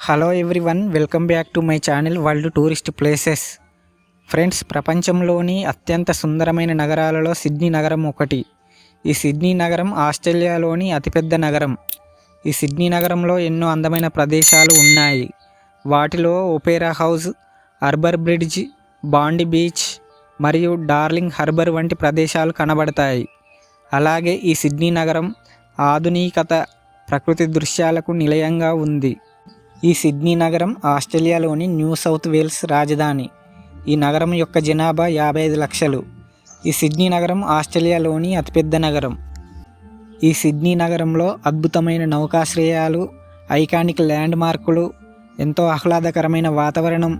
Hello everyone, welcome back to my channel world tourist places. Friends, ప్రపంచంలోని అత్యంత సుందరమైన నగరాలలో సిడ్నీ నగరం ఒకటి. ఈ సిడ్నీ నగరం ఆస్ట్రేలియాలోని అతిపెద్ద నగరం. ఈ సిడ్నీ నగరంలో ఎన్నో అందమైన ప్రదేశాలు ఉన్నాయి. వాటిలో ఒపేరా హౌస్, హార్బర్ బ్రిడ్జ్, బాండీ బీచ్ మరియు డార్లింగ్ హార్బర్ వంటి ప్రదేశాలు కనబడతాయి. అలాగే ఈ సిడ్నీ నగరం ఆధునికత, ప్రకృతి దృశ్యాలకు నిలయంగా ఉంది. ఈ సిడ్నీ నగరం ఆస్ట్రేలియాలోని న్యూ సౌత్ వేల్స్ రాజధాని. ఈ నగరం యొక్క జనాభా 55 లక్షలు. ఈ సిడ్నీ నగరం ఆస్ట్రేలియాలోని అతిపెద్ద నగరం. ఈ సిడ్నీ నగరంలో అద్భుతమైన నౌకాశ్రయాలు, ఐకానిక్ ల్యాండ్ మార్కులు, ఎంతో ఆహ్లాదకరమైన వాతావరణం,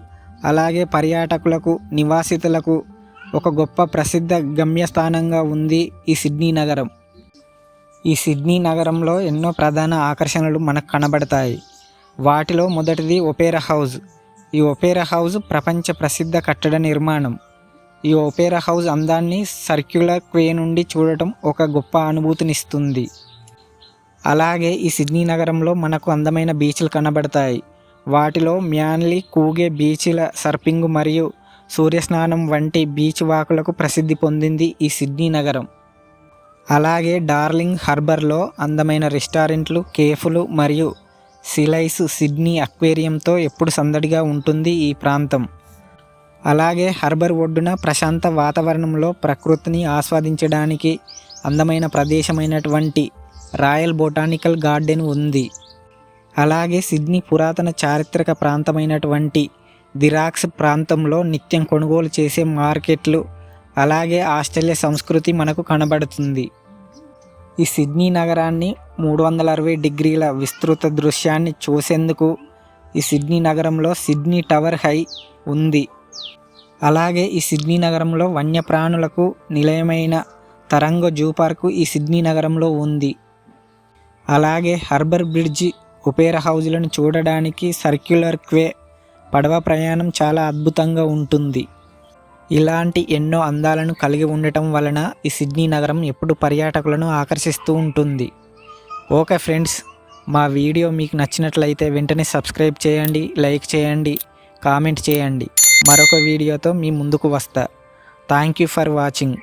అలాగే పర్యాటకులకు, నివాసితులకు ఒక గొప్ప ప్రసిద్ధ గమ్యస్థానంగా ఉంది ఈ సిడ్నీ నగరం. ఈ సిడ్నీ నగరంలో ఎన్నో ప్రధాన ఆకర్షణలు మనకు కనబడతాయి. వాటిలో మొదటిది ఒపేరా హౌస్. ఈ ఒపేరా హౌస్ ప్రపంచ ప్రసిద్ధ కట్టడ నిర్మాణం. ఈ ఒపేరా హౌస్ అందాన్ని సర్క్యులర్ క్వే నుండి చూడటం ఒక గొప్ప అనుభూతినిస్తుంది. అలాగే ఈ సిడ్నీ నగరంలో మనకు అందమైన బీచ్లు కనబడతాయి. వాటిలో మ్యాన్లీ, కూగే బీచ్ల సర్ఫింగ్ మరియు సూర్యస్నానం వంటి బీచ్ వాకులకు ప్రసిద్ధి పొందింది ఈ సిడ్నీ నగరం. అలాగే డార్లింగ్ హార్బర్లో అందమైన రెస్టారెంట్లు, కేఫ్లు మరియు సిలైస్ సిడ్నీ అక్వేరియంతో ఎప్పుడు సందడిగా ఉంటుంది ఈ ప్రాంతం. అలాగే హార్బర్ ఒడ్డున ప్రశాంత వాతావరణంలో ప్రకృతిని ఆస్వాదించడానికి అందమైన ప్రదేశమైనటువంటి రాయల్ బొటానికల్ గార్డెన్ ఉంది. అలాగే సిడ్నీ పురాతన చారిత్రక ప్రాంతమైనటువంటి ది రాక్స్ ప్రాంతంలో నిత్యం కొనుగోలు చేసే మార్కెట్లు, అలాగే ఆస్ట్రేలియా సంస్కృతి మనకు కనబడుతుంది. ఈ సిడ్నీ నగరాన్ని 360 డిగ్రీల విస్తృత దృశ్యాన్ని చూసేందుకు ఈ సిడ్నీ నగరంలో సిడ్నీ టవర్ హై ఉంది. అలాగే ఈ సిడ్నీ నగరంలో వన్యప్రాణులకు నిలయమైన తరంగ జూ పార్కు ఈ సిడ్నీ నగరంలో ఉంది. అలాగే హార్బర్ బ్రిడ్జ్, ఒపేరా హౌజ్లను చూడడానికి సర్క్యులర్ క్వే, పడవ ప్రయాణం చాలా అద్భుతంగా ఉంటుంది. ఇలాంటి ఎన్నో అందాలను కలిగి ఉండటం వలన ఈ సిడ్నీ నగరం ఎప్పుడు పర్యాటకులను ఆకర్షిస్తూ ఉంటుంది. ఓకే ఫ్రెండ్స్, మా వీడియో మీకు నచ్చినట్లయితే వెంటనే సబ్స్క్రైబ్ చేయండి, లైక్ చేయండి, కామెంట్ చేయండి. మరొక వీడియోతో మీ ముందుకు వస్తా. Thank you for watching.